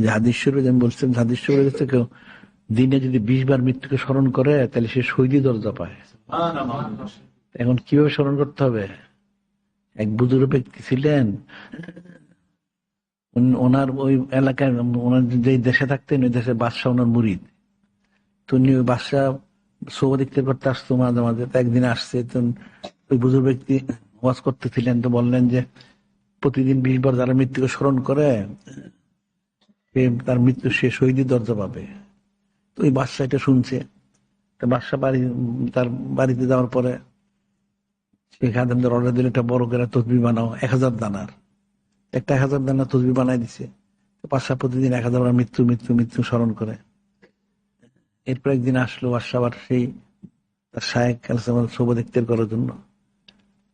যে হাদিস শরীফে আমি বলছিলাম, হাদিস শরীফে থেকে কেউ দিনে যদি 20 বার মৃত্যুকে স্মরণ করে তাহলে সে শহীদি দরজা পায়। এখন কিভাবে স্মরণ করতে হবে? এক বুজুর্গ ব্যক্তি ছিলেন, ওনার ওই এলাকায়, ওনার যে দেশে থাকতেন ওই দেশের বাদশাহ ওনার মুরিদ। তো উনি ওই বাদশাহ শোভা দেখতে করতে আসতো মাঝে মাঝে। তো একদিন আসছে, তো ওই বুজুর্গ ব্যক্তি ওয়াজ করতেছিলেন, তো বললেন যে প্রতিদিন 20 বার যারা মৃত্যুকে স্মরণ করে সে তার মৃত্যু সে শহীদি দরজা পাবে। তো ওই বাদশাহ এটা শুনছে। তো বাদশাহ তার বাড়িতে যাওয়ার পরে সেখানে অর্ডার দিলে একটা বড় করে তসবি বানাও 1000 দানার, একটা 1000 দানার তসবি বানাই দিছে। বাদশাহ প্রতিদিন 1000 বার মৃত্যু মৃত্যু মৃত্যু স্মরণ করে। এরপর একদিন আসলো বাদশাহ আবার সেই তার শায়েখ শোভা দেখতে করার জন্য।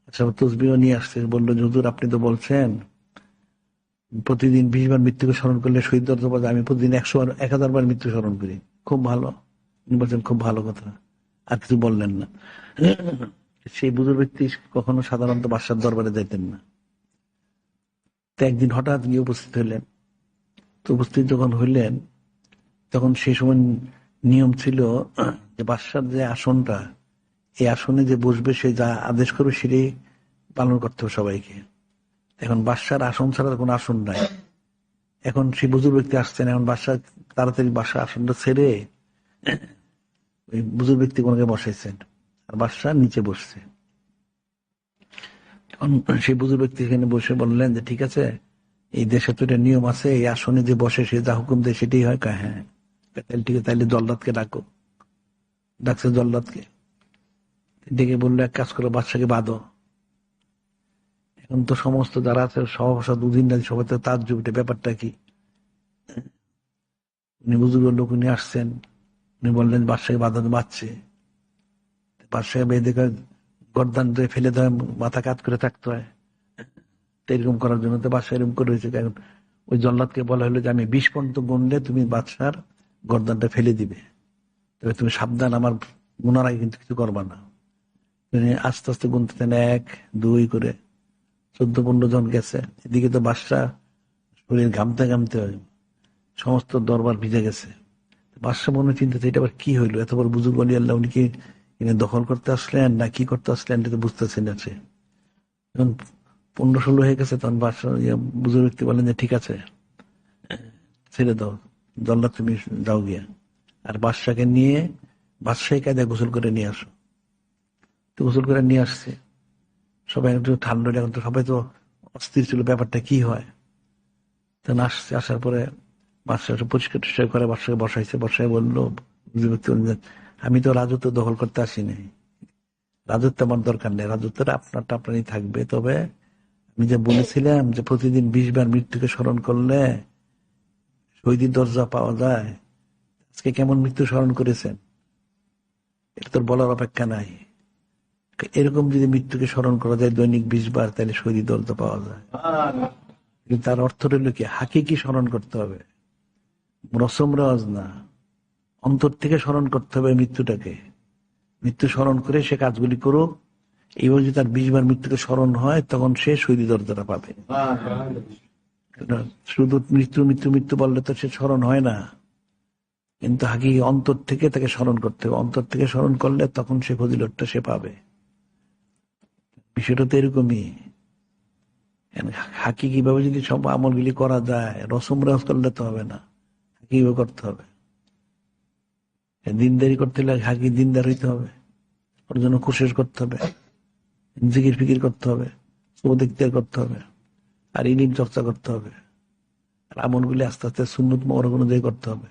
আচ্ছা, তসবিও নিয়ে আসছে, বললো হুজুর আপনি তো বলছেন প্রতিদিন 20 বার মৃত্যুকে স্মরণ করলে শহীদ দরজা পাওয়া যায়, আমি প্রতিদিন 100 বার 1000 বার মৃত্যু স্মরণ করি। খুব ভালো। উনি বলছেন খুব ভালো কথা, আর কিছু বললেন না। সেই বুজুর্গ ব্যক্তি কখনো সাধারণত বাদশার দরবারে যাইতেন না। তো একদিন হঠাৎ গিয়ে উপস্থিত হইলেন। তো উপস্থিত যখন হইলেন তখন সেই সময় নিয়ম ছিল যে বাদশার যে আসনটা, এই আসনে যে বসবে সে যা আদেশ করবে সেটাই পালন করতে হবে সবাইকে। এখন বাদশার আসন ছাড়া কোনো আসন নাই। এখন সেই বুজুর্গ ব্যক্তি আসছেন, এখন বাদশাহ তাড়াতাড়ি বাদশার আসনটা ছেড়ে ওই বুজুর্গ ব্যক্তি কোনকে বসাইছেন, আর বাদশাহ নিচে বসছে। এখন সেই বুজুর্গ ব্যক্তি এখানে বসে বললেন যে ঠিক আছে, এই দেশে তো এটা নিয়ম আছে, এই আসনে যে বসে সে যা হুকুম দেয় সেটাই হয়। হ্যাঁ, তাহলে ঠিক আছে, তাহলে জল্লাদকে ডাকো। ডাকছে জল্লাদকে, ডেকে বললো এক কাজ করো, বাদশাকে বাঁধো। এখন তো সমস্ত যারা আছে সহসা দুদিন রাজি সবাই তো তার জুবিটে ব্যাপারটা কি। উনি বুজুর্গ লোক, উনি আসছেন, উনি বললেন বাদশাকে বাঁধানো বাঁধছে। বাদশাকে বেঁধে গর্দান ধরে ফেলে দেয়, মাথা কাত করে থাকতে হয়। এরকম করার জন্য তো বাদশাহ এরকম করে রয়েছে। কারণ ওই জল্লাদকে বলা হলো যে আমি 20 পর্যন্ত গুনলে তুমি বাদশার গর্দানটা ফেলে দিবে, তবে তুমি সাবধান, আমার গুনার আগে কিন্তু কিছু করবা না। আস্তে আস্তে গুনতেছেন 1 2 করে 14-15 জন গেছে। এদিকে তো বাদশাহ শরীর ঘামতে ঘামতে হয়, সমস্ত দরবার ভিজে গেছে। বাদশাহ মনে চিন্তা, এটা আবার কি হইলো, এত বড় বুজুর্গ আলী আল্লাহ, উনি কি দখল করতে আসলেন না কি করতে আসলেন, এটা তো বুঝতেছেন না। সে যখন 15-16 হয়ে গেছে তখন বাদশাহ বুজুর্গ ব্যক্তি বলেন যে ঠিক আছে, ছেড়ে দাও, জল্লাদ তুমি যাও গিয়া, আর বাদশাকে নিয়ে বাদশাহী কায়দায় গোসল করে নিয়ে আসো। তো গোসল করে নিয়ে আসছে। সবাই একটু ঠান্ডা, এখন তো সবাই তো অস্থির ছিল ব্যাপারটা কি হয়। তখন আসছে, আসার পরে বাদশাহ পরিষ্কার টরিষ্কার করে বাদশাকে বসাইছে। বসায় বললো, আমি তো রাজত্ব দখল করতে আসি নাই, রাজত্ব আমার দরকার নেই, রাজত্বটা আপনারটা আপনারই থাকবে। তবে আমি যে বলেছিলাম যে প্রতিদিন 20 বার মৃত্যুকে স্মরণ করলে শহীদের দরজা পাওয়া যায়, আজকে কেমন মৃত্যু স্মরণ করেছেন এটা তোর বলার অপেক্ষা নাই। এরকম যদি মৃত্যুকে স্মরণ করা যায় দৈনিক 20 বার, তাহলে শহীদের দরজা পাওয়া যায়। কিন্তু তার অর্থ রইল কি, হাকিকি স্মরণ করতে হবে, রসম রেওয়াজ না। অন্তর থেকে স্মরণ করতে হবে মৃত্যুটাকে। মৃত্যু স্মরণ করে সে কাজগুলি করুক। এইভাবে যদি তার 20 বার মৃত্যুকে স্মরণ হয় তখন সে শহীদের দরজাটা পাবে। শুধু মৃত্যু মৃত্যু মৃত্যু বললে তো সে স্মরণ হয় না, কিন্তু হাকিকি অন্তর থেকে তাকে স্মরণ করতে হবে। অন্তর থেকে স্মরণ করলে তখন সে ফজিলতটা সে পাবে। বিষয়টা তো এরকমই। হাকিকি ভাবে যদি সব আমলগুলি করা যায়, রসম রেওয়াজ করলে তো হবে না, হাকিকি করতে হবে। দিনদারি করতে হলে হাকি দিনদার হইতে হবে, ওর জন্য কোশিশ করতে হবে, জিকির ফিকির করতে হবে, দেখতে করতে হবে, আর ইলিম চর্চা করতে হবে, আর আমলগুলি আস্তে আস্তে সুন্নত অনুযায়ী করতে হবে।